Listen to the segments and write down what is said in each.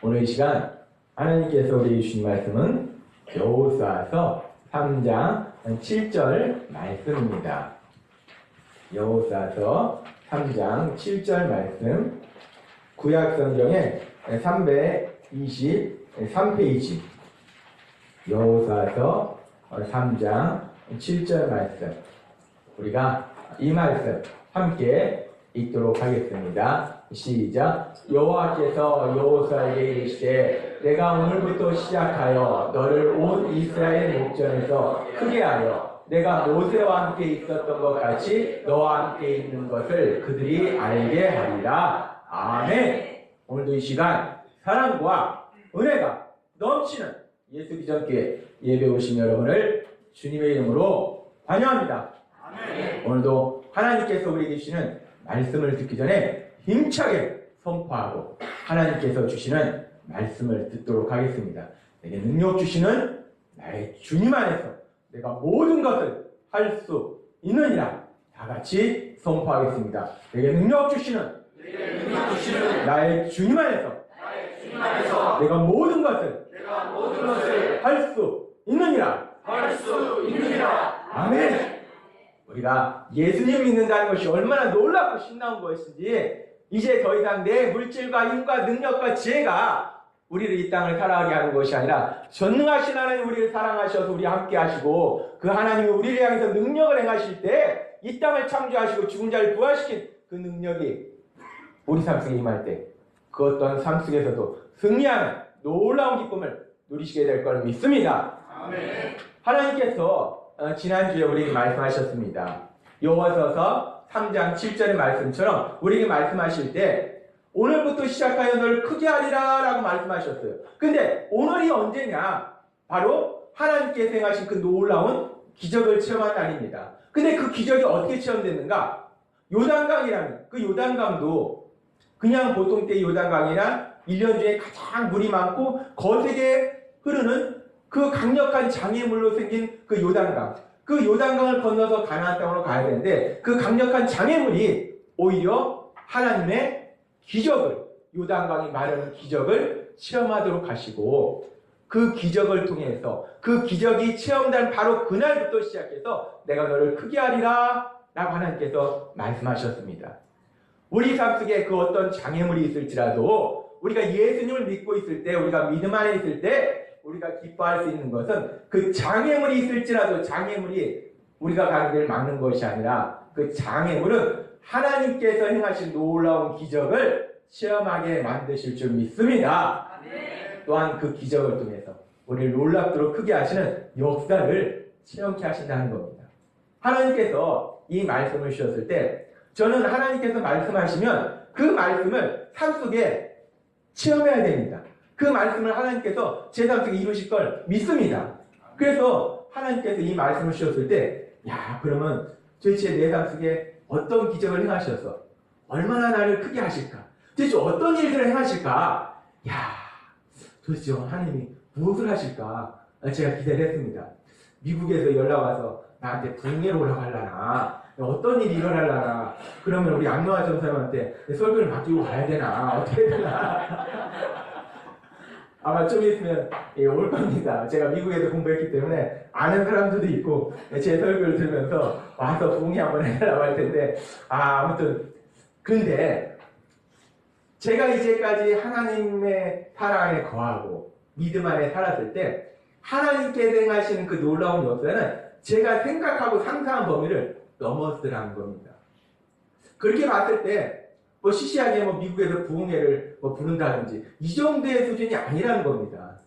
오늘 이 시간 하나님께서 우리에게 주신 말씀은 여호수아서 3장 7절 말씀입니다. 여호수아서 3장 7절 말씀, 구약 성경에 323페이지, 여호수아서 3장 7절 말씀, 우리가 이 말씀 함께 읽도록 하겠습니다. 시작. 여호와께서 여호수아에게 이르시되 내가 오늘부터 시작하여 너를 온 이스라엘 목전에서 크게 하여 내가 모세와 함께 있었던 것 같이 너와 함께 있는 것을 그들이 알게 하리라. 아멘. 오늘도 이 시간 사랑과 은혜가 넘치는 예수 비전교회 예배 오신 여러분을 주님의 이름으로 환영합니다. 아멘. 오늘도 하나님께서 우리에게 주시는 말씀을 듣기 전에 힘차게 선포하고 하나님께서 주시는 말씀을 듣도록 하겠습니다. 내게 능력 주시는 나의 주님 안에서 내가 모든 것을 할 수 있느니라. 다 같이 선포하겠습니다. 내게 능력 주시는 나의 주님 안에서 내가 모든 것을 할 수 있느니라. 아멘. 우리가 예수님 믿는다는 것이 얼마나 놀랍고 신나운 것인지 이제 더 이상 내 물질과 힘과 능력과 지혜가 우리를 이 땅을 살아가게 하는 것이 아니라 전능하신 하나님 우리를 사랑하셔서 우리 함께 하시고 그 하나님이 우리를 향해서 능력을 행하실 때 이 땅을 창조하시고 죽은 자를 부활시킨 그 능력이 우리 삶 속에 임할 때 그 어떤 삶 속에서도 승리하는 놀라운 기쁨을 누리시게 될 걸 믿습니다. 아멘. 하나님께서 지난주에 우리에게 말씀하셨습니다. 여호수아서 3장 7절의 말씀처럼 우리에게 말씀하실 때 오늘부터 시작하여 너를 크게 하리라 라고 말씀하셨어요. 근데 오늘이 언제냐? 바로 하나님께서 행하신 그 놀라운 기적을 체험한 날입니다. 근데 그 기적이 어떻게 체험됐는가? 요단강이라는 그 요단강도 그냥 보통 때 요단강이란 1년 중에 가장 물이 많고 거세게 흐르는 그 강력한 장애물로 생긴 그 요단강, 그 요단강을 건너서 가나안 땅으로 가야 되는데 그 강력한 장애물이 오히려 하나님의 기적을, 요단강이 말하는 기적을 체험하도록 하시고 그 기적을 통해서 그 기적이 체험된 바로 그날부터 시작해서 내가 너를 크게 하리라 라고 하나님께서 말씀하셨습니다. 우리 삶 속에 그 어떤 장애물이 있을지라도 우리가 예수님을 믿고 있을 때, 우리가 믿음 안에 있을 때 우리가 기뻐할 수 있는 것은 그 장애물이 있을지라도 장애물이 우리가 가는 길을 막는 것이 아니라 그 장애물은 하나님께서 행하신 놀라운 기적을 체험하게 만드실 줄 믿습니다. 또한 그 기적을 통해서 우리를 놀랍도록 크게 하시는 역사를 체험케 하신다는 겁니다. 하나님께서 이 말씀을 주셨을 때 저는 하나님께서 말씀하시면 그 말씀을 삶 속에 체험해야 됩니다. 그 말씀을 하나님께서 제 삶 속에 이루실 걸 믿습니다. 그래서 하나님께서 이 말씀을 주셨을 때 그러면 도대체 내 삶 속에 어떤 기적을 행하셔서 얼마나 나를 크게 하실까? 도대체 어떤 일들을 행하실까? 도대체 하나님이 무엇을 하실까? 제가 기대를 했습니다. 미국에서 연락 와서 나한테 부흥회로 오라고 하려나? 어떤 일이 일어나려나? 그러면 우리 안노아 전사님한테 설교를 맡기고 가야 되나? 어떻게 되나? 아마 좀 있으면 올 겁니다. 제가 미국에서 공부했기 때문에 아는 사람들도 있고 제 설교를 들으면서 와서 부흥회 한번 해달라고 할 텐데 아무튼 근데 제가 이제까지 하나님의 사랑 안에 거하고 믿음 안에 살았을 때 하나님께서 행하시는 그 놀라운 역사는 제가 생각하고 상상한 범위를 넘어서라는 겁니다. 그렇게 봤을 때 시시하게 미국에서 부흥회를 부른다든지 이 정도의 수준이 아니라는 겁니다.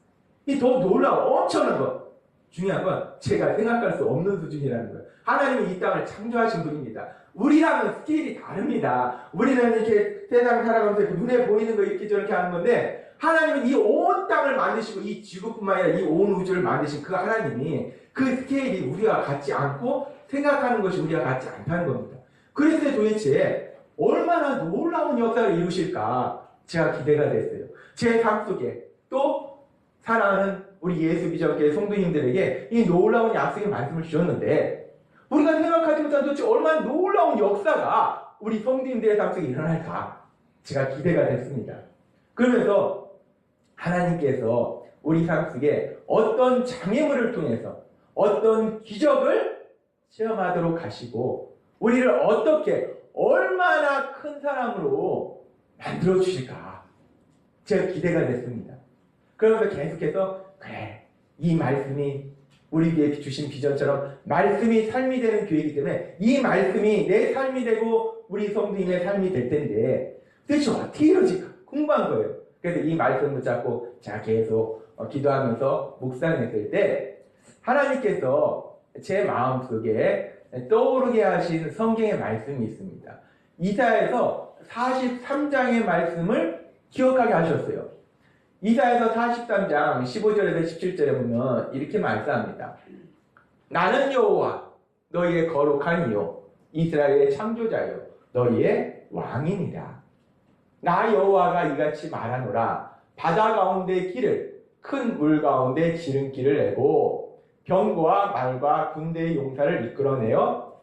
이 더 놀라운 엄청난 것. 중요한 건 제가 생각할 수 없는 수준이라는 거예요. 하나님이 이 땅을 창조하신 분입니다. 우리랑은 스케일이 다릅니다. 우리는 이렇게 세상 살아가면서 눈에 보이는 거 이렇게 저렇게 하는 건데 하나님은 이 온 땅을 만드시고 이 지구뿐만 아니라 이 온 우주를 만드신 그 하나님이 그 스케일이 우리와 같지 않고 생각하는 것이 우리와 같지 않다는 겁니다. 그래서 도대체 얼마나 놀라운 역사를 이루실까 제가 기대가 됐어요. 제 삶 속에 또 사랑하는 우리 예수 비전교회 성도님들에게 이 놀라운 약속의 말씀을 주셨는데 우리가 생각하지 못한 도대체 얼마나 놀라운 역사가 우리 성도님들의 삶 속에 일어날까 제가 기대가 됐습니다. 그러면서 하나님께서 우리 삶 속에 어떤 장애물을 통해서 어떤 기적을 체험하도록 하시고 우리를 어떻게 얼마나 큰 사람으로 만들어 주실까 제가 기대가 됐습니다. 그러면서 계속해서 그래 이 말씀이 우리에게 주신 비전처럼 말씀이 삶이 되는 교회이기 때문에 이 말씀이 내 삶이 되고 우리 성도님의 삶이 될 텐데 도대체 어떻게 이러지 궁금한 거예요. 그래서 이 말씀을 잡고 제가 계속 기도하면서 묵상했을 때 하나님께서 제 마음속에 떠오르게 하신 성경의 말씀이 있습니다. 이사야에서 43장의 말씀을 기억하게 하셨어요. 이사야서 43장 15절에서 17절에 보면 이렇게 말씀합니다. 나는 여호와 너희의 거룩한 이요 이스라엘의 창조자요 너희의 왕이니라. 나 여호와가 이같이 말하노라. 바다 가운데 길을 큰 물 가운데 지름길을 내고 병거와 말과 군대의 용사를 이끌어내어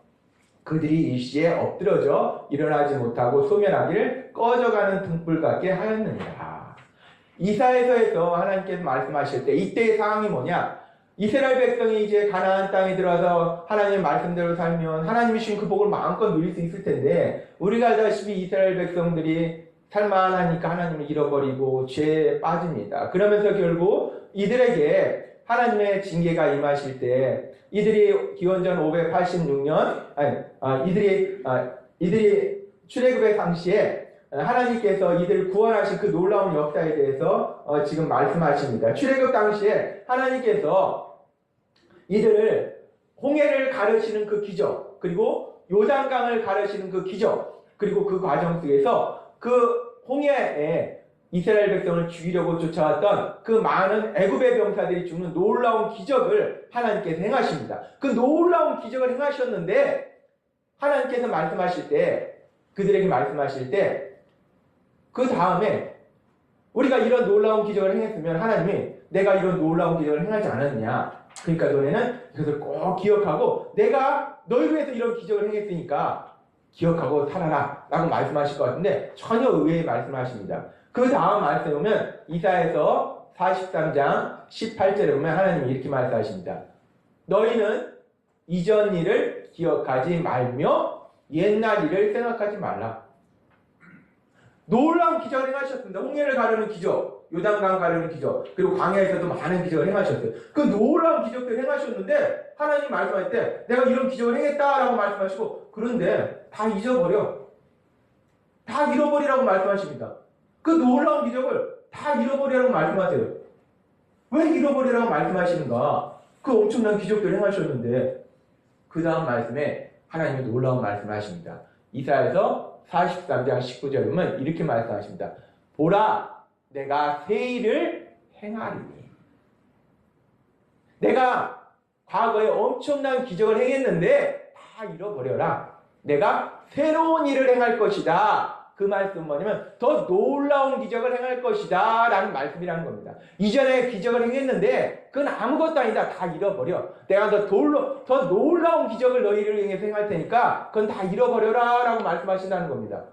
그들이 일시에 엎드러져 일어나지 못하고 소멸하기를 꺼져가는 등불 같게 하였느니라. 이사야서에서 하나님께서 말씀하실 때 이때의 상황이 뭐냐? 이스라엘 백성이 이제 가나안 땅에 들어와서 하나님의 말씀대로 살면 하나님이 주신 그 복을 마음껏 누릴 수 있을 텐데 우리가 알다시피 이스라엘 백성들이 살만하니까 하나님을 잃어버리고 죄에 빠집니다. 그러면서 결국 이들에게 하나님의 징계가 임하실 때 이들이 기원전 586년 이들이 출애굽의 당시에 하나님께서 이들을 구원하신 그 놀라운 역사에 대해서 지금 말씀하십니다. 출애굽 당시에 하나님께서 이들을 홍해를 가르시는 그 기적, 그리고 요단강을 가르시는 그 기적, 그리고 그 과정 속에서 그 홍해에 이스라엘 백성을 죽이려고 쫓아왔던 그 많은 애굽의 병사들이 죽는 놀라운 기적을 하나님께서 행하십니다. 그 놀라운 기적을 행하셨는데 하나님께서 말씀하실 때 그들에게 말씀하실 때 그 다음에 우리가 이런 놀라운 기적을 행했으면 하나님이 내가 이런 놀라운 기적을 행하지 않았느냐. 그러니까 너네는 그것을 꼭 기억하고 내가 너희를 위해서 이런 기적을 행했으니까 기억하고 살아라 라고 말씀하실 것 같은데 전혀 의외의 말씀하십니다. 그 다음 말씀에 보면 이사야서 43장 18절에 보면 하나님이 이렇게 말씀하십니다. 너희는 이전 일을 기억하지 말며 옛날 일을 생각하지 말라. 놀라운 기적을 행하셨습니다. 홍해를 가르는 기적, 요단강 가르는 기적, 그리고 광야에서도 많은 기적을 행하셨어요. 그 놀라운 기적들을 행하셨는데 하나님 말씀할 때 내가 이런 기적을 행했다라고 말씀하시고 그런데 다 잊어버려. 다 잃어버리라고 말씀하십니다. 그 놀라운 기적을 다 잃어버리라고 말씀하세요. 왜 잃어버리라고 말씀하시는가? 그 엄청난 기적들을 행하셨는데 그 다음 말씀에 하나님이 놀라운 말씀을 하십니다. 이사야서 43장 19절에 보면 이렇게 말씀하십니다. 보라, 내가 새 일을 행하리니. 내가 과거에 엄청난 기적을 행했는데 다 잃어버려라. 내가 새로운 일을 행할 것이다. 그 말씀은 뭐냐면 더 놀라운 기적을 행할 것이다 라는 말씀이라는 겁니다. 이전에 기적을 행했는데 그건 아무것도 아니다. 다 잃어버려. 내가 더 놀라운 기적을 너희를 위해서 행할 테니까 그건 다 잃어버려라 라고 말씀하신다는 겁니다.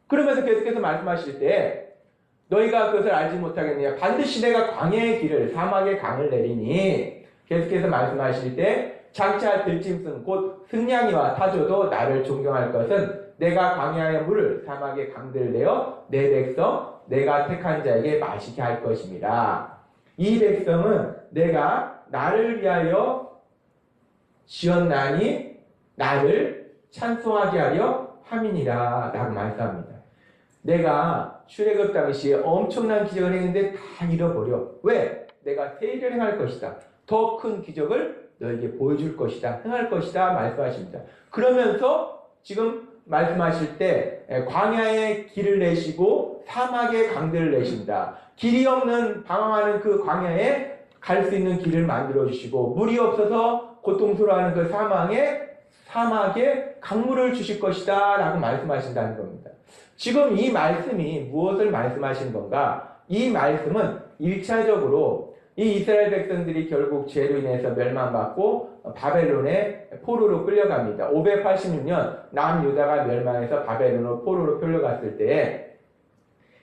그러면서 계속해서 말씀하실 때 너희가 그것을 알지 못하겠느냐. 반드시 내가 광야의 길을 사막의 강을 내리니. 계속해서 말씀하실 때 장차 들짐승 곧 승냥이와 타조도 나를 존경할 것은 내가 광야의 물을 사막의 강들을 내어 내 백성 내가 택한 자에게 마시게 할 것입니다. 이 백성은 내가 나를 위하여 지었나니 나를 찬송하게 하려 함이니라 라고 말씀합니다. 내가 출애굽 당시에 엄청난 기적을 했는데 다 잃어버려. 왜? 내가 새 일을 행할 것이다. 더 큰 기적을 너에게 보여줄 것이다. 행할 것이다 말씀하십니다. 그러면서 지금 말씀하실 때 광야의 길을 내시고 사막의 강들을 내신다. 길이 없는 방황하는 그 광야에 갈 수 있는 길을 만들어 주시고 물이 없어서 고통스러워하는 그 사막에 강물을 주실 것이다 라고 말씀하신다는 겁니다. 지금 이 말씀이 무엇을 말씀하시는 건가? 이 말씀은 1차적으로 이 이스라엘 백성들이 결국 죄로 인해서 멸망받고 바벨론의 포로로 끌려갑니다. 586년 남유다가 멸망해서 바벨론으로 포로로 끌려갔을 때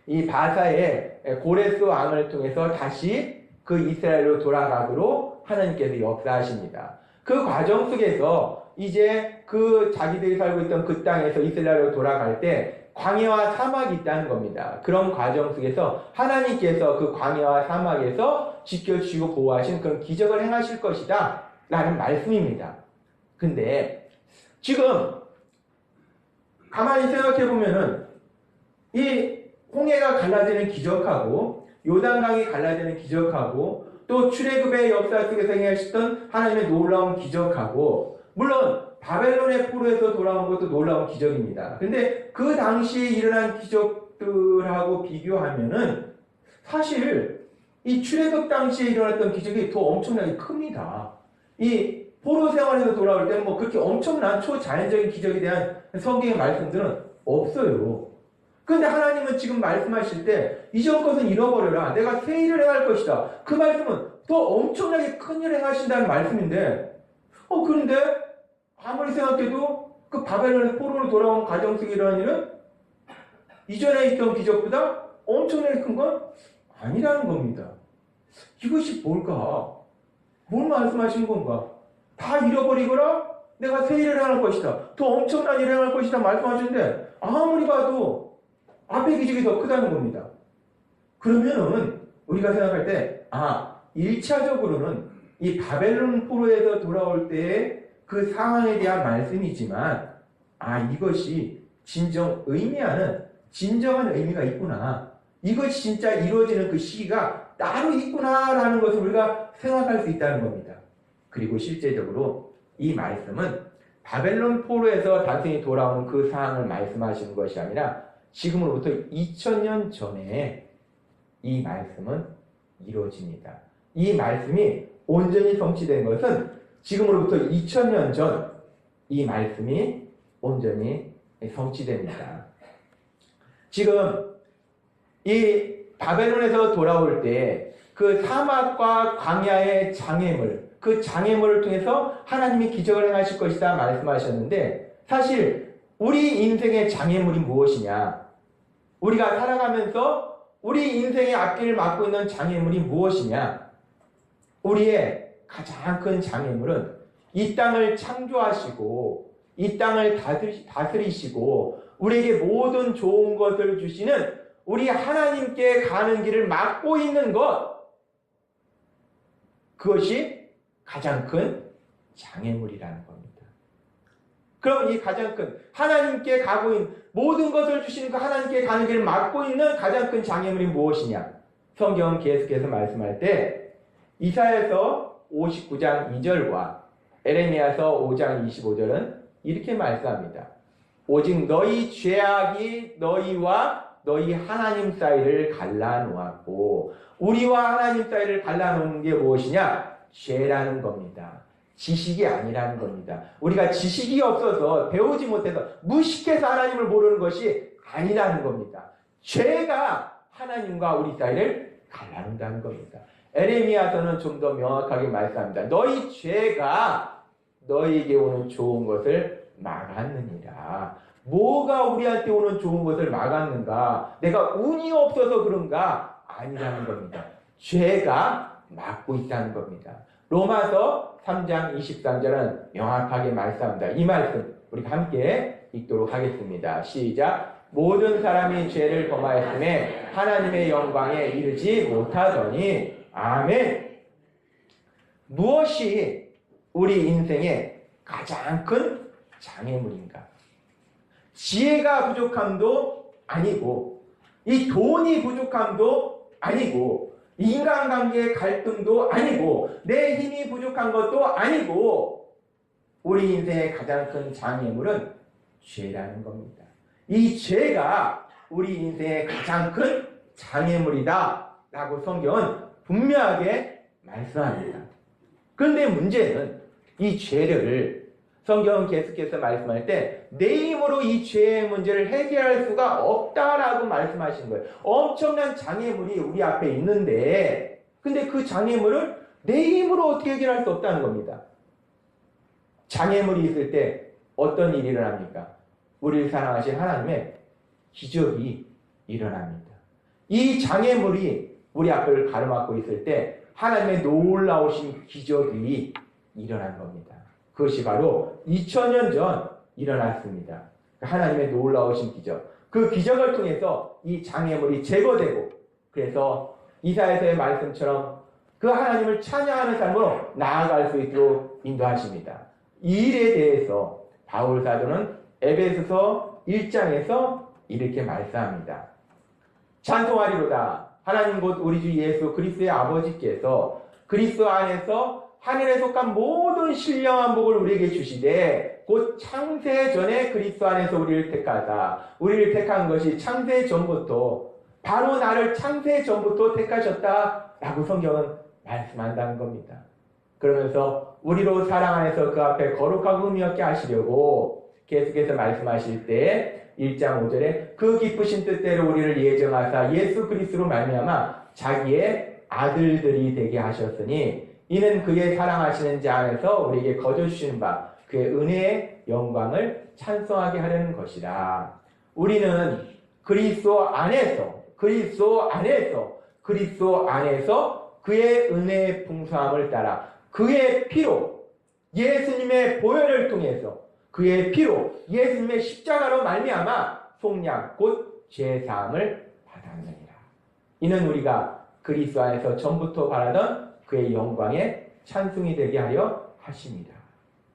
이 바사의 고레스 왕을 통해서 다시 그 이스라엘로 돌아가도록 하나님께서 역사하십니다. 그 과정 속에서 이제 그 자기들이 살고 있던 그 땅에서 이스라엘로 돌아갈 때 광야와 사막이 있다는 겁니다. 그런 과정 속에서 하나님께서 그 광야와 사막에서 지켜주시고 보호하신 그런 기적을 행하실 것이다 라는 말씀입니다. 근데 지금 가만히 생각해 보면은 이 홍해가 갈라지는 기적하고 요단강이 갈라지는 기적하고 또 출애굽의 역사 속에서 행하셨던 하나님의 놀라운 기적하고 물론 바벨론의 포로에서 돌아온 것도 놀라운 기적입니다. 근데 그 당시에 일어난 기적들하고 비교하면은 사실 이 출애굽 당시에 일어났던 기적이 더 엄청나게 큽니다. 이 포로 생활에서 돌아올 때는 뭐 그렇게 엄청난 초자연적인 기적에 대한 성경의 말씀들은 없어요. 근데 하나님은 지금 말씀하실 때 이전 것은 잃어버려라. 내가 새 일을 행할 것이다. 그 말씀은 더 엄청나게 큰 일을 행하신다는 말씀인데 그런데 아무리 생각해도 그 바벨론의 포로로 돌아온 가정 속에 일어난 일은 이전에 있던 기적보다 엄청나게 큰 건 아니라는 겁니다. 이것이 뭘까? 뭘 말씀하신 건가? 다 잃어버리거라? 내가 새 일을 행할 것이다. 더 엄청난 일을 행할 것이다 말씀하시는데 아무리 봐도 앞의 기적이 더 크다는 겁니다. 그러면은 우리가 생각할 때 1차적으로는 이 바벨론 포로에서 돌아올 때의 그 상황에 대한 말씀이지만 이것이 진정 의미하는 진정한 의미가 있구나. 이것이 진짜 이루어지는 그 시기가 따로 있구나라는 것을 우리가 생각할 수 있다는 겁니다. 그리고 실제적으로 이 말씀은 바벨론 포로에서 단순히 돌아오는 그 상황을 말씀하시는 것이 아니라 지금으로부터 2000년 전에 이 말씀은 이루어집니다. 이 말씀이 온전히 성취된 것은 지금으로부터 2000년 전 이 말씀이 온전히 성취됩니다. 지금 이 바벨론에서 돌아올 때 그 사막과 광야의 장애물, 그 장애물을 통해서 하나님이 기적을 행하실 것이다 말씀하셨는데 사실 우리 인생의 장애물이 무엇이냐? 우리가 살아가면서 우리 인생의 앞길을 막고 있는 장애물이 무엇이냐? 우리의 가장 큰 장애물은 이 땅을 창조하시고 이 땅을 다스리시고 우리에게 모든 좋은 것을 주시는 우리 하나님께 가는 길을 막고 있는 것, 그것이 가장 큰 장애물이라는 겁니다. 그럼 이 가장 큰 하나님께 가고 있는 모든 것을 주시는 그 하나님께 가는 길을 막고 있는 가장 큰 장애물이 무엇이냐? 성경은 계속해서 말씀할 때 이사야서 59장 2절과 에레미야서 5장 25절은 이렇게 말씀합니다. 오직 너희 죄악이 너희와 너희 하나님 사이를 갈라놓았고 우리와 하나님 사이를 갈라놓은 게 무엇이냐? 죄라는 겁니다. 지식이 아니라는 겁니다. 우리가 지식이 없어서 배우지 못해서 무식해서 하나님을 모르는 것이 아니라는 겁니다. 죄가 하나님과 우리 사이를 갈라놓는다는 겁니다. 에레미야서는 좀 더 명확하게 말씀합니다. 너희 죄가 너희에게 오는 좋은 것을 막았느니라. 뭐가 우리한테 오는 좋은 것을 막았는가? 내가 운이 없어서 그런가? 아니라는 겁니다. 죄가 막고 있다는 겁니다. 로마서 3장 23절은 명확하게 말씀합니다. 이 말씀 우리 함께 읽도록 하겠습니다. 시작. 모든 사람이 죄를 범하였음에 하나님의 영광에 이르지 못하더니 아멘. 무엇이 우리 인생의 가장 큰 장애물인가? 지혜가 부족함도 아니고 이 돈이 부족함도 아니고 인간관계의 갈등도 아니고 내 힘이 부족한 것도 아니고 우리 인생의 가장 큰 장애물은 죄라는 겁니다. 이 죄가 우리 인생의 가장 큰 장애물이다 라고 성경은 분명하게 말씀합니다. 그런데 문제는 이 죄를 성경은 계속해서 말씀할 때 내 힘으로 이 죄의 문제를 해결할 수가 없다라고 말씀하시는 거예요. 엄청난 장애물이 우리 앞에 있는데 근데 그 장애물을 내 힘으로 어떻게 해결할 수 없다는 겁니다. 장애물이 있을 때 어떤 일이 일어납니까? 우리를 사랑하신 하나님의 기적이 일어납니다. 이 장애물이 우리 앞을 가로막고 있을 때 하나님의 놀라우신 기적이 일어난 겁니다. 그것이 바로 2000년 전 일어났습니다. 하나님의 놀라우신 기적. 그 기적을 통해서 이 장애물이 제거되고, 그래서 이사야서의 말씀처럼 그 하나님을 찬양하는 삶으로 나아갈 수 있도록 인도하십니다. 이 일에 대해서 바울 사도는 에베소서 1장에서 이렇게 말씀합니다. 찬송하리로다. 하나님 곧 우리 주 예수 그리스도의 아버지께서 그리스도 안에서 하늘에 속한 모든 신령한 복을 우리에게 주시되 곧 창세 전에 그리스도 안에서 우리를 택하사, 우리를 택한 것이 창세 전부터, 바로 나를 창세 전부터 택하셨다라고 성경은 말씀한다는 겁니다. 그러면서 우리로 사랑 안에서 그 앞에 거룩하고 의미 없게 하시려고 계속해서 말씀하실 때 1장 5절에 그 기쁘신 뜻대로 우리를 예정하사 예수 그리스도로 말미암아 자기의 아들들이 되게 하셨으니 이는 그의 사랑하시는 자 안에서 우리에게 거저 주시는 바 그의 은혜의 영광을 찬송하게 하려는 것이라. 우리는 그리스도 안에서 그의 은혜의 풍성함을 따라 그의 피로, 예수님의 보혈을 통해서, 그의 피로 예수님의 십자가로 말미암아 속량 곧 죄사함을 받았느니라. 이는 우리가 그리스도 안에서 전부터 바라던 그의 영광의 찬송이 되게 하려 하십니다.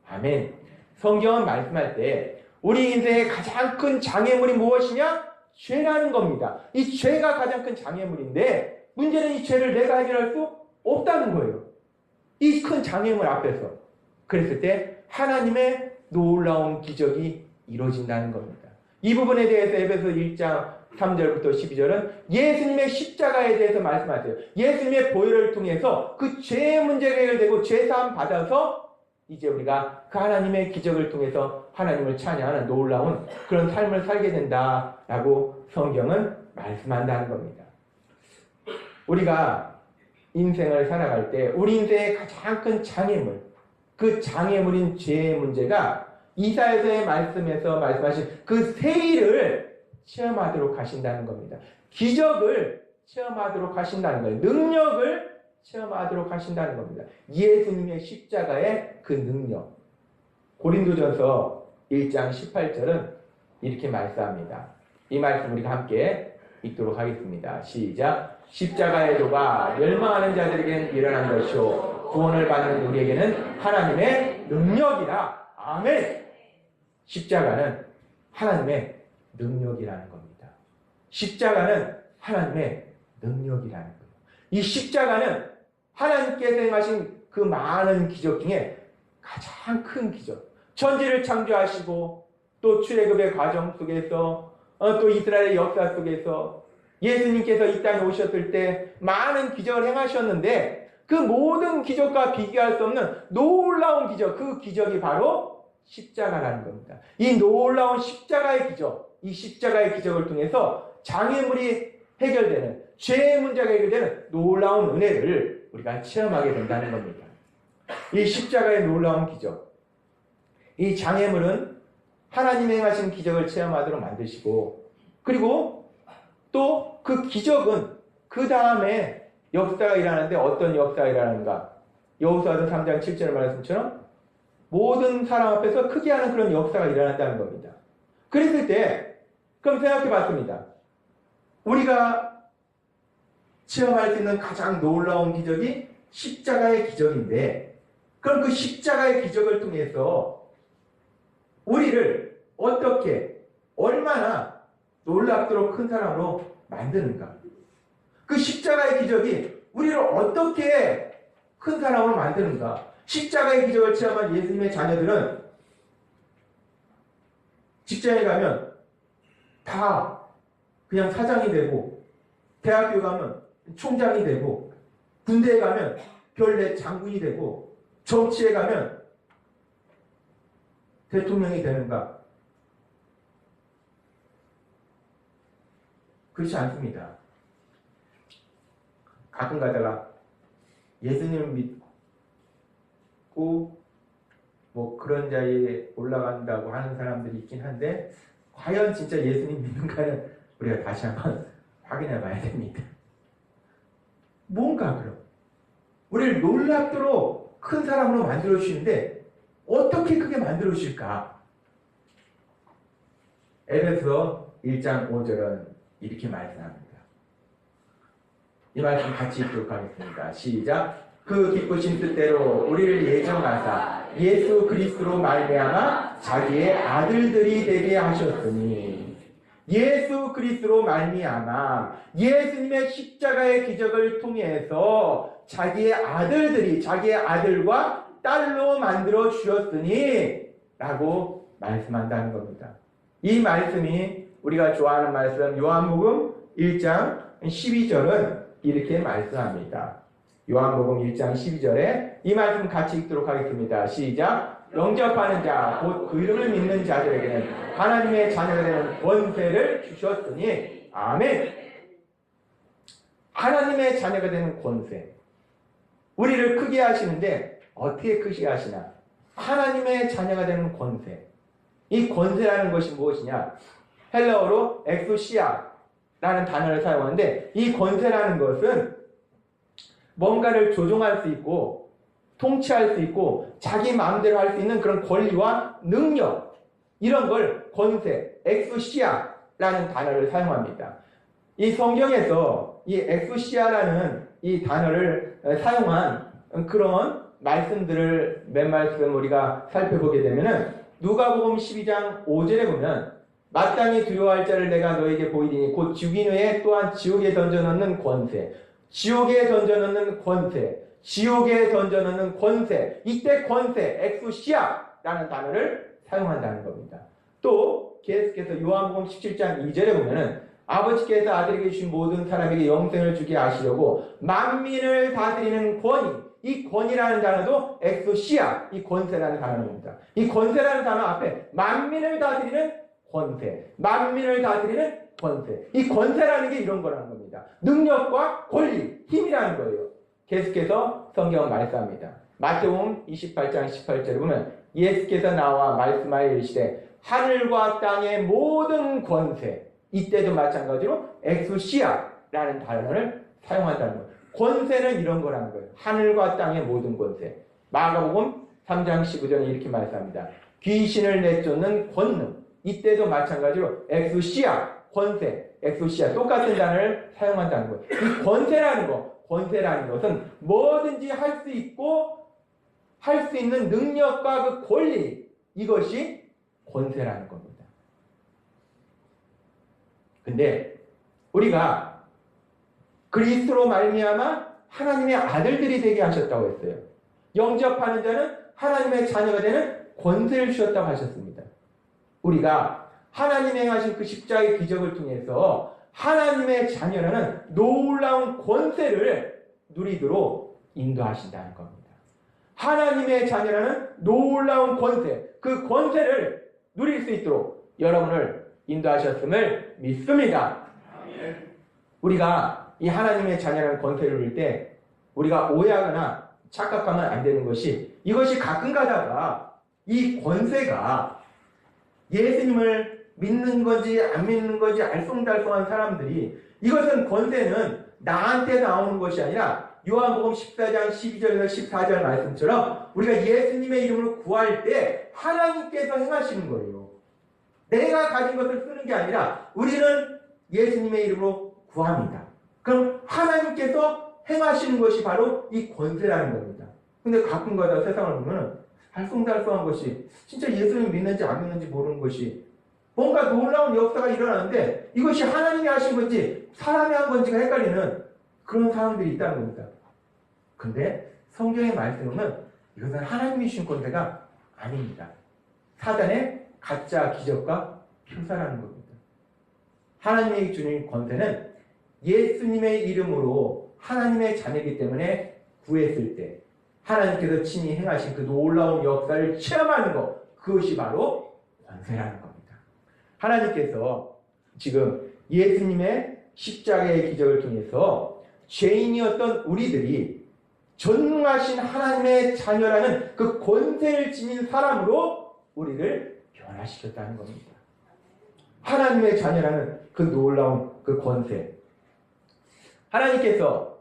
아멘. 성경은 말씀할 때 우리 인생의 가장 큰 장애물이 무엇이냐? 죄라는 겁니다. 이 죄가 가장 큰 장애물인데 문제는 이 죄를 내가 해결할 수 없다는 거예요. 이 큰 장애물 앞에서. 그랬을 때 하나님의 놀라운 기적이 이루어진다는 겁니다. 이 부분에 대해서 에베소 1장 3절부터 12절은 예수님의 십자가에 대해서 말씀하세요. 예수님의 보혈을 통해서 그 죄의 문제가 해결되고 죄사함 받아서 이제 우리가 그 하나님의 기적을 통해서 하나님을 찬양하는 놀라운 그런 삶을 살게 된다라고 성경은 말씀한다는 겁니다. 우리가 인생을 살아갈 때 우리 인생의 가장 큰 장애물, 그 장애물인 죄의 문제가 이사야서의 말씀에서 말씀하신 그 세일을 체험하도록 하신다는 겁니다. 기적을 체험하도록 하신다는 거예요. 능력을 체험하도록 하신다는 겁니다. 예수님의 십자가의 그 능력. 고린도전서 1장 18절은 이렇게 말씀합니다. 이 말씀 우리가 함께 읽도록 하겠습니다. 시작. 십자가의 도가 멸망하는 자들에게는 일어난 것이요 구원을 받는 우리에게는 하나님의 능력이라. 아멘. 십자가는 하나님의 능력이라는 겁니다. 십자가는 하나님의 능력이라는 거예요. 이 십자가는 하나님께서 행하신 그 많은 기적 중에 가장 큰 기적. 천지를 창조하시고 또 출애굽의 과정 속에서 또 이스라엘의 역사 속에서 예수님께서 이 땅에 오셨을 때 많은 기적을 행하셨는데 그 모든 기적과 비교할 수 없는 놀라운 기적, 그 기적이 바로 십자가라는 겁니다. 이 놀라운 십자가의 기적, 이 십자가의 기적을 통해서 장애물이 해결되는, 죄의 문제가 해결되는 놀라운 은혜를 우리가 체험하게 된다는 겁니다. 이 십자가의 놀라운 기적, 이 장애물은 하나님이 행하신 기적을 체험하도록 만드시고, 그리고 또 그 기적은 그 다음에 역사가 일어나는데 어떤 역사가 일어나는가? 여호수아서 3장 7절 말씀처럼 모든 사람 앞에서 크게 하는 그런 역사가 일어난다는 겁니다. 그랬을 때 그럼 생각해 봤습니다. 우리가 체험할 수 있는 가장 놀라운 기적이 십자가의 기적인데, 그럼 그 십자가의 기적을 통해서 우리를 어떻게, 얼마나 놀랍도록 큰 사람으로 만드는가? 그 십자가의 기적이 우리를 어떻게 큰 사람으로 만드는가? 십자가의 기적을 체험한 예수님의 자녀들은 직장에 가면 다 그냥 사장이 되고, 대학교 가면 총장이 되고, 군대에 가면 별내 장군이 되고, 정치에 가면 대통령이 되는가? 그렇지 않습니다. 가끔 가다가 예수님을 믿고 뭐 그런 자리에 올라간다고 하는 사람들이 있긴 한데, 과연 진짜 예수님 믿는가는 우리가 다시 한번 확인해 봐야 됩니다. 뭔가 그럼 우리를 놀랍도록 큰 사람으로 만들어 주시는데 어떻게 크게 만들어 주실까? 에베소 1장 5절은 이렇게 말씀합니다. 이 말씀 같이 읽도록 하겠습니다. 시작. 그 기쁘신 뜻대로 우리를 예정하사 예수 그리스도로 말미암아 자기의 아들들이 되게 하셨으니, 예수 그리스도로 말미암아 예수님의 십자가의 기적을 통해서 자기의 아들들이 자기의 아들과 딸로 만들어 주셨으니 라고 말씀한다는 겁니다. 이 말씀이 우리가 좋아하는 말씀 요한복음 1장 12절은 이렇게 말씀합니다. 요한복음 1장 12절에 이 말씀 같이 읽도록 하겠습니다. 시작. 영접하는 자 곧 그 이름을 믿는 자들에게는 하나님의 자녀가 되는 권세를 주셨으니. 아멘. 하나님의 자녀가 되는 권세. 우리를 크게 하시는데 어떻게 크게 하시나? 하나님의 자녀가 되는 권세. 이 권세라는 것이 무엇이냐? 헬라어로 엑소시아라는 단어를 사용하는데, 이 권세라는 것은 뭔가를 조종할 수 있고 통치할 수 있고 자기 마음대로 할 수 있는 그런 권리와 능력, 이런 걸 권세, 엑소시아라는 단어를 사용합니다. 이 성경에서 이 엑소시아라는 이 단어를 사용한 그런 말씀들을 몇 말씀 우리가 살펴보게 되면은 누가복음 12장 5절에 보면 마땅히 두려워할 자를 내가 너에게 보이리니 곧 죽인 후에 또한 지옥에 던져넣는 권세, 지옥에 던져넣는 권세, 지옥에 던져넣는 권세. 이때 권세, 엑소시아라는 단어를 사용한다는 겁니다. 또 계속해서 요한복음 17장 2절에 보면은 아버지께서 아들에게 주신 모든 사람에게 영생을 주게 하시려고 만민을 다스리는 권위, 이 권위라는 단어도 엑소시아, 이 권세라는 단어입니다. 이 권세라는 단어 앞에 만민을 다스리는 권세, 만민을 다스리는 권세. 이 권세라는 게 이런 거라는 겁니다. 능력과 권리, 힘이라는 거예요. 계속해서 성경은 말씀합니다. 마태복음 28장 18절에 보면 예수께서 나와 말씀하여 이르시되 하늘과 땅의 모든 권세, 이때도 마찬가지로 엑소시아라는 단어를 사용한다는 거예요. 권세는 이런 거라는 거예요. 하늘과 땅의 모든 권세. 마가복음 3장 15절에 이렇게 말씀합니다. 귀신을 내쫓는 권능, 이때도 마찬가지로 엑소시아, 권세, 엑소시아, 똑같은 단어를 사용한다는 거예요. 이 권세라는 것은 뭐든지 할 수 있고 할 수 있는 능력과 그 권리, 이것이 권세라는 겁니다. 근데 우리가 그리스도로 말미암아 하나님의 아들들이 되게 하셨다고 했어요. 영접하는 자는 하나님의 자녀가 되는 권세를 주셨다고 하셨습니다. 우리가 하나님이 행하신 그 십자가의 기적을 통해서 하나님의 자녀라는 놀라운 권세를 누리도록 인도하신다는 겁니다. 하나님의 자녀라는 놀라운 권세, 그 권세를 누릴 수 있도록 여러분을 인도하셨음을 믿습니다. 우리가 이 하나님의 자녀라는 권세를 누릴 때 우리가 오해하거나 착각하면 안 되는 것이, 이것이 가끔 가다가 이 권세가 예수님을 믿는 건지 안 믿는 건지 알쏭달쏭한 사람들이, 이것은 권세는 나한테 나오는 것이 아니라 요한복음 14장 12절에서 14절 말씀처럼 우리가 예수님의 이름으로 구할 때 하나님께서 행하시는 거예요. 내가 가진 것을 쓰는 게 아니라 우리는 예수님의 이름으로 구합니다. 그럼 하나님께서 행하시는 것이 바로 이 권세라는 겁니다. 근데 가끔가다 세상을 보면 알쏭달쏭한 것이, 진짜 예수님 믿는지 안 믿는지 모르는 것이, 뭔가 놀라운 역사가 일어나는데 이것이 하나님이 하신 건지 사람이 한 건지가 헷갈리는 그런 사람들이 있다는 겁니다. 근데 성경의 말씀은 이것은 하나님이 주신 권세가 아닙니다. 사단의 가짜 기적과 표사라는 겁니다. 하나님이 주신 권세는 예수님의 이름으로 하나님의 자녀이기 때문에 구했을 때 하나님께서 친히 행하신 그 놀라운 역사를 체험하는 것, 그것이 바로 권세라는 겁니다. 하나님께서 지금 예수님의 십자가의 기적을 통해서 죄인이었던 우리들이 전능하신 하나님의 자녀라는 그 권세를 지닌 사람으로 우리를 변화시켰다는 겁니다. 하나님의 자녀라는 그 놀라운 그 권세, 하나님께서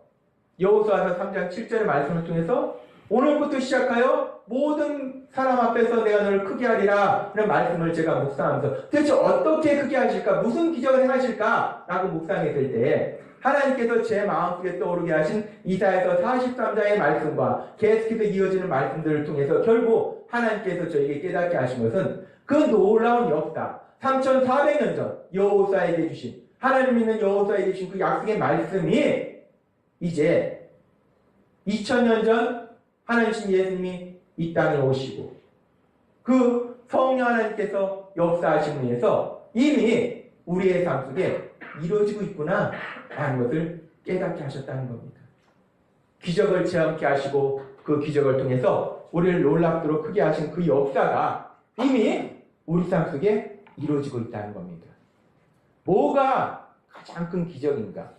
여호수아서 3장 7절의 말씀을 통해서 오늘부터 시작하여 모든 사람 앞에서 내가 너를 크게 하리라 라는 말씀을 제가 묵상하면서 대체 어떻게 크게 하실까? 무슨 기적을 행하실까? 라고 묵상했을 때 하나님께서 제 마음속에 떠오르게 하신 이사야서 43장의 말씀과 계속해서 이어지는 말씀들을 통해서 결국 하나님께서 저에게 깨닫게 하신 것은 그 놀라운 역사, 3400년 전 여호수아에게 주신, 하나님 믿는 여호수아에게 주신 그 약속의 말씀이 이제 2000년 전 하나님신 예수님이 이 땅에 오시고 그 성령 하나님께서 역사하심으로 해서 이미 우리의 삶 속에 이루어지고 있구나 라는 것을 깨닫게 하셨다는 겁니다. 기적을 체험케 하시고 그 기적을 통해서 우리를 놀랍도록 크게 하신 그 역사가 이미 우리 삶 속에 이루어지고 있다는 겁니다. 뭐가 가장 큰 기적인가?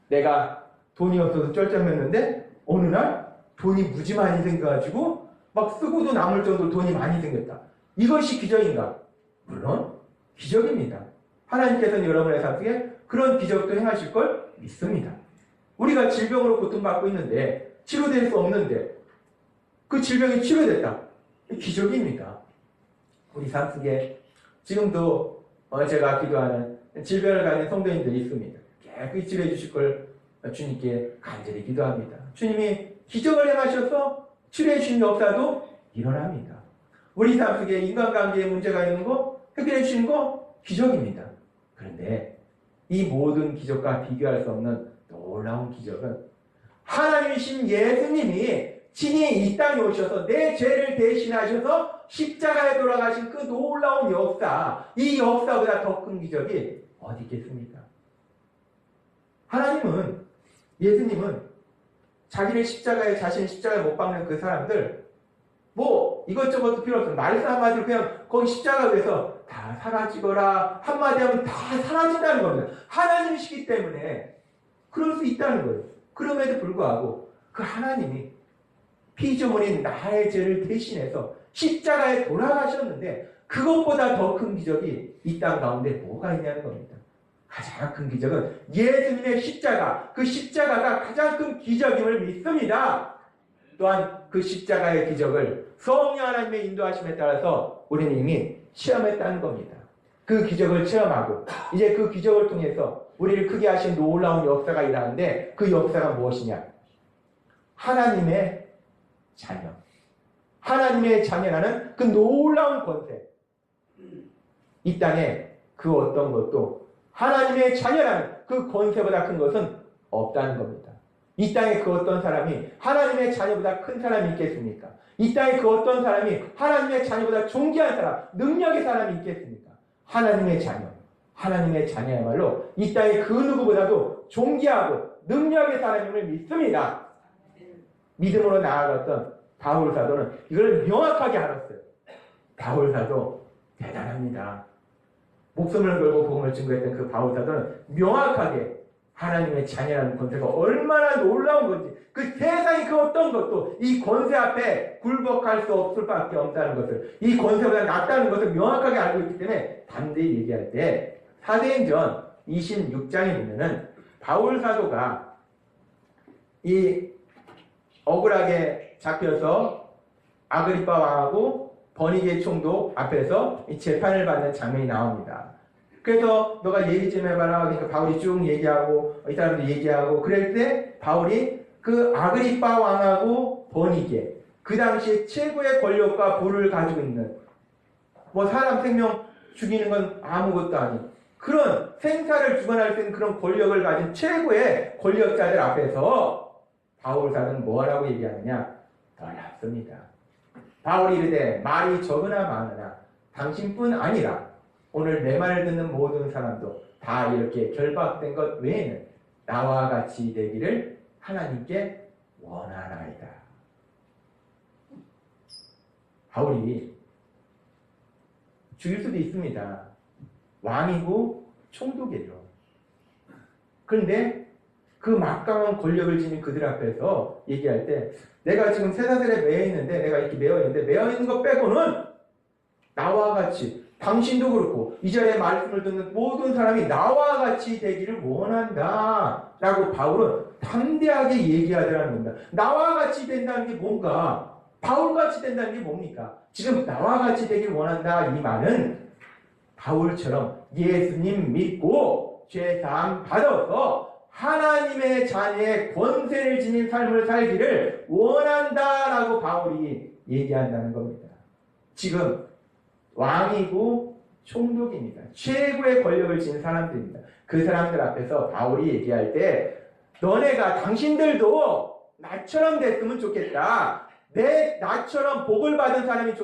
내가 돈이 없어서 쩔쩔맸는데 어느 날 돈이 무지 많이 생겨가지고 막 쓰고도 남을 정도로 돈이 많이 생겼다. 이것이 기적인가? 물론 기적입니다. 하나님께서는 여러분의 삶 속에 그런 기적도 행하실 걸 믿습니다. 우리가 질병으로 고통받고 있는데 치료될 수 없는데 그 질병이 치료됐다. 기적입니다. 우리 삶 속에 지금도 제가 기도하는 질병을 가진 성도님들이 있습니다. 깨끗이 치료해 주실 걸 주님께 간절히 기도합니다. 주님이 기적을 행하셔서 치료해 주신 역사도 일어납니다. 우리 삶 속에 인간관계에 문제가 있는 거 해결해 주시는 거 기적입니다. 그런데 이 모든 기적과 비교할 수 없는 놀라운 기적은 하나님이신 예수님이 친히 이 땅에 오셔서 내 죄를 대신하셔서 십자가에 돌아가신 그 놀라운 역사, 이 역사보다 더 큰 기적이 어디 있겠습니까? 하나님은, 예수님은 자신의 십자가에 못 박는 그 사람들 뭐 이것저것도 필요 없어요. 말씀 한마디로 그냥 거기 십자가 위에서 다 사라지거라 한마디 하면 다 사라진다는 겁니다. 하나님이시기 때문에 그럴 수 있다는 거예요. 그럼에도 불구하고 그 하나님이 피조물인 나의 죄를 대신해서 십자가에 돌아가셨는데 그것보다 더 큰 기적이 이 땅 가운데 뭐가 있냐는 겁니다. 가장 큰 기적은 예수님의 십자가, 그 십자가가 가장 큰 기적임을 믿습니다. 또한 그 십자가의 기적을 성령 하나님의 인도하심에 따라서 우리는 이미 체험했다는 겁니다. 그 기적을 체험하고 이제 그 기적을 통해서 우리를 크게 하신 놀라운 역사가 일어나는데 그 역사가 무엇이냐? 하나님의 자녀. 하나님의 자녀라는 그 놀라운 권세. 이 땅에 그 어떤 것도 하나님의 자녀라는 그 권세보다 큰 것은 없다는 겁니다. 이 땅에 그 어떤 사람이 하나님의 자녀보다 큰 사람이 있겠습니까? 이 땅에 그 어떤 사람이 하나님의 자녀보다 존귀한 사람, 능력의 사람이 있겠습니까? 하나님의 자녀, 하나님의 자녀야말로 이 땅에 그 누구보다도 존귀하고 능력의 사람임을 믿습니다. 믿음으로 나아갔던 바울 사도는 이걸 명확하게 알았어요. 바울 사도 대단합니다. 목숨을 걸고 복음을 증거했던 그 바울 사도는 명확하게 하나님의 자녀라는 권세가 얼마나 놀라운 건지, 그 세상의 그 어떤 것도 이 권세 앞에 굴복할 수 없을 수밖에 없다는 것을, 이 권세보다 낫다는 것을 명확하게 알고 있기 때문에 담대히 얘기할 때 사도행전 26장에 보면은 바울 사도가 이 억울하게 잡혀서 아그리빠 왕하고 버니게 총독 앞에서 이 재판을 받는 장면이 나옵니다. 그래서 너가 얘기 좀 해봐라. 그러니까 바울이 쭉 얘기하고 이 사람도 얘기하고 그럴 때 바울이 그 아그리빠 왕하고 버니게, 그 당시에 최고의 권력과 부를 가지고 있는, 뭐 사람 생명 죽이는 건 아무것도 아닌 그런 생사를 주관할 수 있는 그런 권력을 가진 최고의 권력자들 앞에서 바울 사도는 뭐라고 얘기하느냐? 놀랍습니다. 바울이 이르되 말이 적으나 많으나 당신뿐 아니라 오늘 내 말을 듣는 모든 사람도 다 이렇게 결박된 것 외에는 나와 같이 되기를 하나님께 원하나이다. 바울이 죽일 수도 있습니다. 왕이고 총독이에요. 그런데 그 막강한 권력을 지닌 그들 앞에서 얘기할 때 내가 지금 쇠사슬에 매여 있는데, 내가 이렇게 매여 있는데 매여 있는 것 빼고는 나와 같이 당신도 그렇고 이 자리에 말씀을 듣는 모든 사람이 나와 같이 되기를 원한다 라고 바울은 담대하게 얘기하더라는 겁니다. 나와 같이 된다는 게 뭔가? 바울같이 된다는 게 뭡니까? 지금 나와 같이 되기를 원한다 이 말은 바울처럼 예수님 믿고 죄사함 받아서 하나님의 자녀의 권세를 지닌 삶을 살기를 원한다라고 바울이 얘기한다는 겁니다. 지금 왕이고 총독입니다. 최고의 권력을 지닌 사람들입니다. 그 사람들 앞에서 바울이 얘기할 때 너네가 당신들도 나처럼 됐으면 좋겠다. 나처럼 복을 받은 사람이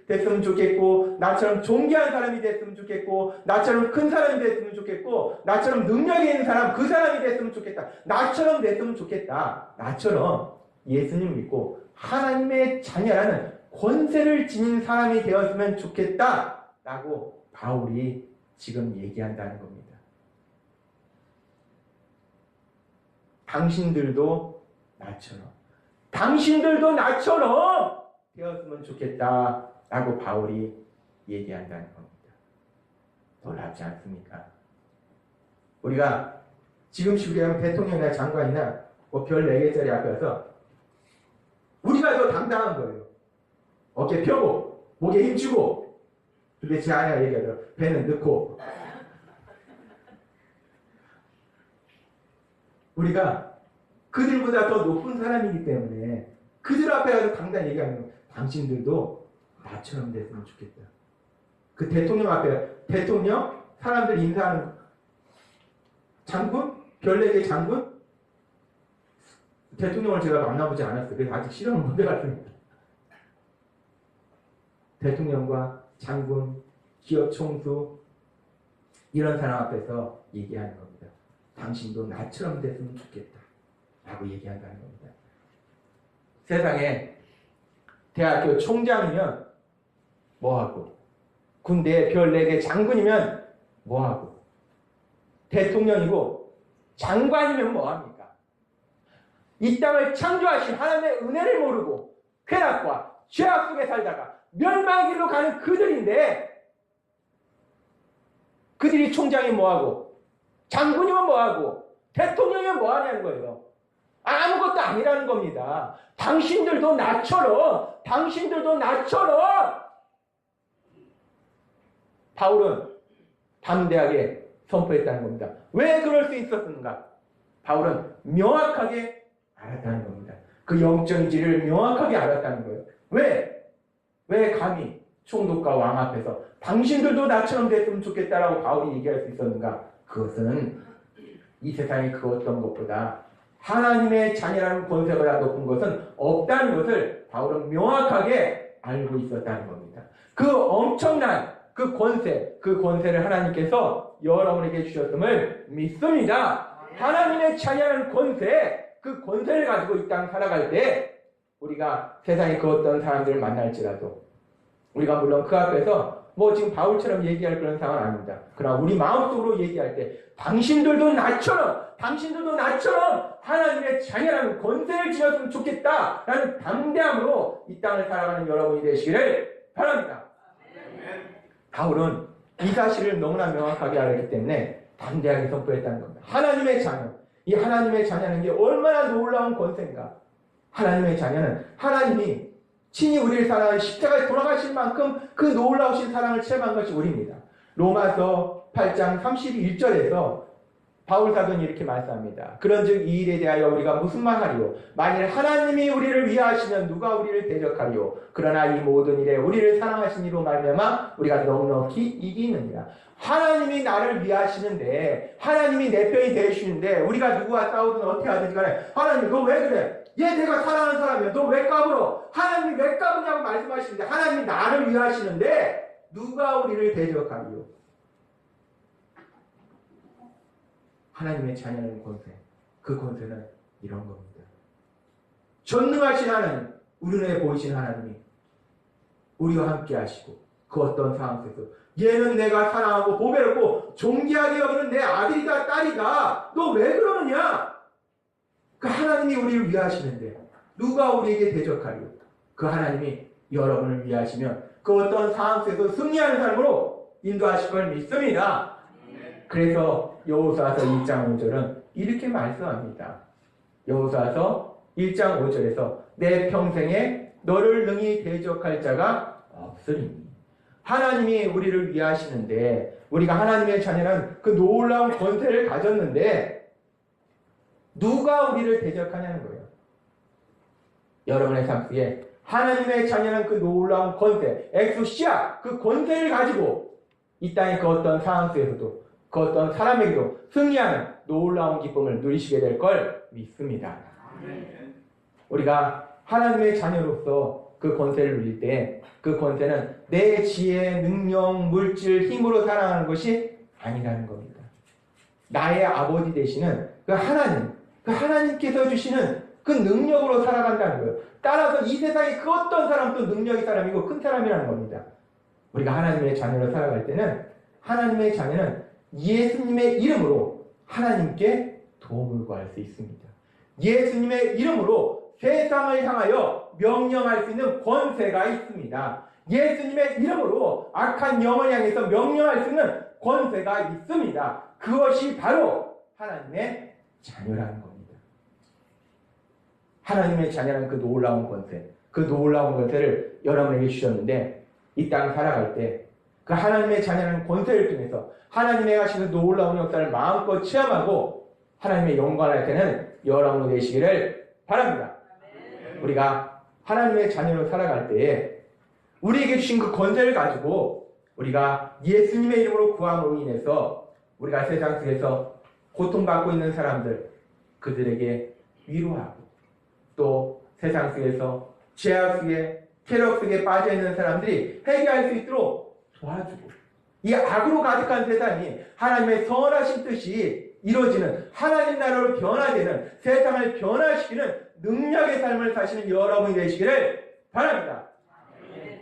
됐으면 좋겠고, 나처럼 존귀한 사람이 됐으면 좋겠고, 나처럼 큰 사람이 됐으면 좋겠고, 나처럼 능력이 있는 사람, 그 사람이 됐으면 좋겠다. 나처럼 됐으면 좋겠다. 나처럼 예수님 믿고 하나님의 자녀라는 권세를 지닌 사람이 되었으면 좋겠다. 라고 바울이 지금 얘기한다는 겁니다. 당신들도 나처럼 되었으면 좋겠다. 라고 바울이 얘기한다는 겁니다. 놀랍지 않습니까? 우리가 지금 시국에 대통령이나 장관이나 별 4개짜리 앞에 와서 우리가 더 당당한 거예요. 어깨 펴고 목에 힘주고 근데 제 아내가 얘기하더라고요. 배는 넣고 우리가 그들보다 더 높은 사람이기 때문에 그들 앞에 가서 당당히 얘기하는 거예요. 당신들도 나처럼 됐으면 좋겠다. 그 대통령 앞에 대통령 사람들 인사하는 장군? 별 4개 장군? 대통령을 제가 만나보지 않았어요. 그래서 아직 실험을 못 해봤습니다. 대통령과 장군, 기업 총수 이런 사람 앞에서 얘기하는 겁니다. 당신도 나처럼 됐으면 좋겠다 라고 얘기한다는 겁니다. 세상에 대학교 총장이면 뭐하고 군대에 별 4개 장군이면 뭐하고 대통령이고 장관이면 뭐합니까? 이 땅을 창조하신 하나님의 은혜를 모르고 쾌락과 죄악 속에 살다가 멸망의 길로 가는 그들인데 그들이 총장이 뭐하고 장군이면 뭐하고 대통령이면 뭐하냐는 거예요. 아무것도 아니라는 겁니다. 당신들도 나처럼 바울은 담대하게 선포했다는 겁니다. 왜 그럴 수 있었는가? 바울은 명확하게 알았다는 겁니다. 그 영적 이지를 명확하게 알았다는 거예요. 왜 감히 총독과 왕 앞에서 당신들도 나처럼 됐으면 좋겠다라고 바울이 얘기할 수 있었는가? 그것은 이 세상에 그 어떤 것보다 하나님의 자녀라는 권세보다 높은 것은 없다는 것을 바울은 명확하게 알고 있었다는 겁니다. 그 엄청난 그 권세를 하나님께서 여러분에게 주셨음을 믿습니다. 하나님의 자녀라는 그 권세를 가지고 이 땅 살아갈 때 우리가 세상에 그 어떤 사람들을 만날지라도 우리가 물론 그 앞에서 지금 바울처럼 얘기할 그런 상황은 아닙니다. 그러나 우리 마음속으로 얘기할 때 당신들도 나처럼 하나님의 자녀라는 권세를 지녔으면 좋겠다라는 담대함으로 이 땅을 살아가는 여러분이 되시기를 바랍니다. 바울은 이 사실을 너무나 명확하게 알았기 때문에 담대하게 선포했다는 겁니다. 하나님의 자녀, 이 하나님의 자녀는 게 얼마나 놀라운 권세인가. 하나님의 자녀는 하나님이 친히 우리를 사랑하여 십자가에 돌아가실 만큼 그 놀라우신 사랑을 체험한 것이 우리입니다. 로마서 8장 31절에서 바울 사도는 이렇게 말씀합니다. 그런즉 이 일에 대하여 우리가 무슨 말하리요? 만일 하나님이 우리를 위하시면 누가 우리를 대적하리요? 그러나 이 모든 일에 우리를 사랑하신 이로 말미암아 우리가 넉넉히 이기느니라. 하나님이 나를 위하시는데 하나님이 내 편이 되시는데 우리가 누구와 싸우든 어떻게 하든지 간에 하나님 너 왜 그래? 얘 내가 사랑하는 사람이야. 너 왜 까불어? 하나님이 왜 까부냐고 말씀하시는데 하나님이 나를 위하시는데 누가 우리를 대적하리요? 하나님의 자녀라는 권세, 그 권세는 이런 겁니다. 전능하신 하나님, 우리 눈에 보이신 하나님이 우리와 함께 하시고 그 어떤 상황 속에서 얘는 내가 사랑하고 보배롭고 존귀하게 여기는 내 아들이다 딸이다. 너 왜 그러느냐? 그 하나님이 우리를 위하시는데 누가 우리에게 대적하리요? 그 하나님이 여러분을 위하시면 그 어떤 상황 속에서 승리하는 삶으로 인도하실 걸 믿습니다. 그래서 여호수아서 1장 5절은 이렇게 말씀합니다. 여호수아서 1장 5절에서 내 평생에 너를 능히 대적할 자가 없으리니. 하나님이 우리를 위하시는데 우리가 하나님의 자녀는 그 놀라운 권세를 가졌는데 누가 우리를 대적하냐는 거예요. 여러분의 삶 속에 하나님의 자녀는 그 놀라운 권세, 엑소시아, 그 권세를 가지고 이 땅의 그 어떤 상황 속에서도 그 어떤 사람에게도 승리하는 놀라운 기쁨을 누리시게 될 걸 믿습니다. 우리가 하나님의 자녀로서 그 권세를 누릴 때 그 권세는 내 지혜, 능력, 물질, 힘으로 살아가는 것이 아니라는 겁니다. 나의 아버지 되시는 그 하나님께서 주시는 그 능력으로 살아간다는 거예요. 따라서 이 세상의 그 어떤 사람도 능력의 사람이고 큰 사람이라는 겁니다. 우리가 하나님의 자녀로 살아갈 때는 하나님의 자녀는 예수님의 이름으로 하나님께 도움을 구할 수 있습니다. 예수님의 이름으로 세상을 향하여 명령할 수 있는 권세가 있습니다. 예수님의 이름으로 악한 영을 향해서 명령할 수 있는 권세가 있습니다. 그것이 바로 하나님의 자녀라는 겁니다. 하나님의 자녀라는 그 놀라운 권세, 그 놀라운 권세를 여러분에게 주셨는데 이 땅 살아갈 때 그 하나님의 자녀라는 권세를 통해서 하나님의 하시는 놀라운 역사를 마음껏 체험하고 하나님의 영광을 할 때는 여러분이 되시기를 바랍니다. 우리가 하나님의 자녀로 살아갈 때에 우리에게 주신 그 권세를 가지고 우리가 예수님의 이름으로 구함으로 인해서 우리가 세상 속에서 고통받고 있는 사람들, 그들에게 위로하고 또 세상 속에서 죄악 속에 쾌락 속에 빠져있는 사람들이 회개할 수 있도록 도와주고 이 악으로 가득한 세상이 하나님의 선하신 뜻이 이루어지는 하나님 나라로 변화되는 세상을 변화시키는 능력의 삶을 사시는 여러분이 되시기를 바랍니다.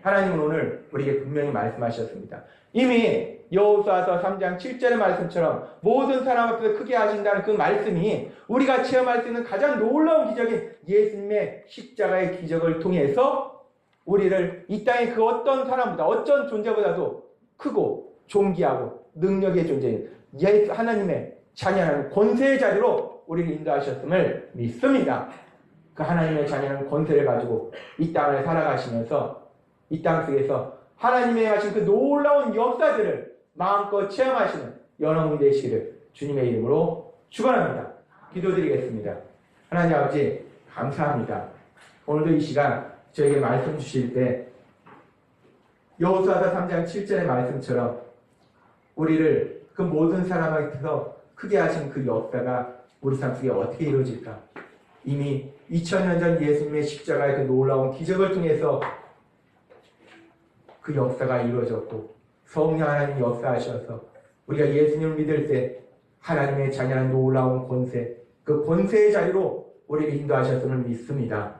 하나님은 오늘 우리에게 분명히 말씀하셨습니다. 이미 여호수아서 3장 7절의 말씀처럼 모든 사람 앞에서 크게 하신다는 그 말씀이 우리가 체험할 수 있는 가장 놀라운 기적인 예수님의 십자가의 기적을 통해서 우리를 이 땅의 그 어떤 사람보다 어떤 존재보다도 크고 존귀하고 능력의 존재인 하나님의 자녀라는 권세의 자리로 우리를 인도하셨음을 믿습니다. 그 하나님의 자녀는 권세를 가지고 이 땅을 살아가시면서 이 땅 속에서 하나님의 하신 그 놀라운 역사들을 마음껏 체험하시는 여러분이 되시기를 주님의 이름으로 축원합니다. 기도드리겠습니다. 하나님 아버지 감사합니다. 오늘도 이 시간 저에게 말씀 주실 때 여호수아서 3장 7절의 말씀처럼 우리를 그 모든 사람에게서 크게 하신 그 역사가 우리 삶 속에 어떻게 이루어질까? 이미 2000년 전 예수님의 십자가의 그 놀라운 기적을 통해서 그 역사가 이루어졌고 성령 하나님 역사하셔서 우리가 예수님을 믿을 때 하나님의 자녀는 놀라운 권세, 그 권세의 자리로 우리를 인도하셨음을 믿습니다.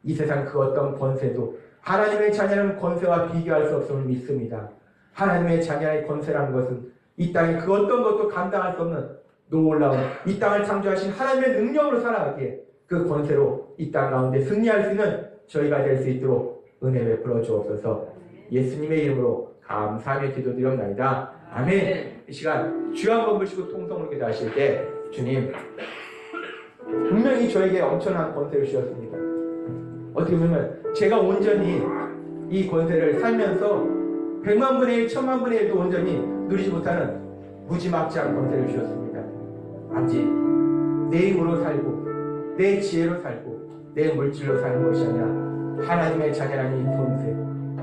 이 세상 그 어떤 권세도 하나님의 자녀는 권세와 비교할 수 없음을 믿습니다. 하나님의 자녀의 권세라는 것은 이 땅에 그 어떤 것도 감당할 수 없는 놀라운 이 땅을 창조하신 하나님의 능력으로 살아가기에 그 권세로 이 땅 가운데 승리할 수 있는 저희가 될 수 있도록 은혜 베풀어 주옵소서. 예수님의 이름으로 감사하며 기도드렸나이다. 아멘. 이 시간 주여 한번 부르시고 통성으로 기도하실 때 주님 분명히 저에게 엄청난 권세를 주셨습니다. 어떻게 보면 제가 온전히 이 권세를 살면서 100만 분의 1, 1000만 분의 1도 온전히 누리지 못하는 무지막지한 권세를 주셨습니다. 아버지, 내 힘으로 살고 내 지혜로 살고 내 물질로 사는 것이 아니라 하나님의 자녀라는 이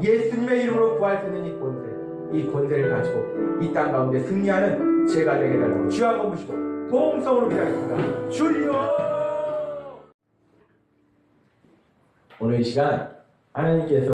권세, 예수님의 이름으로 구할 수 있는 이 권세, 이 권세를 가지고 이 땅 가운데 승리하는 제가 되게 달라고 주여 한번 보시고 동성으로 기도하겠습니다. 주여! 오늘 이 시간 하나님께서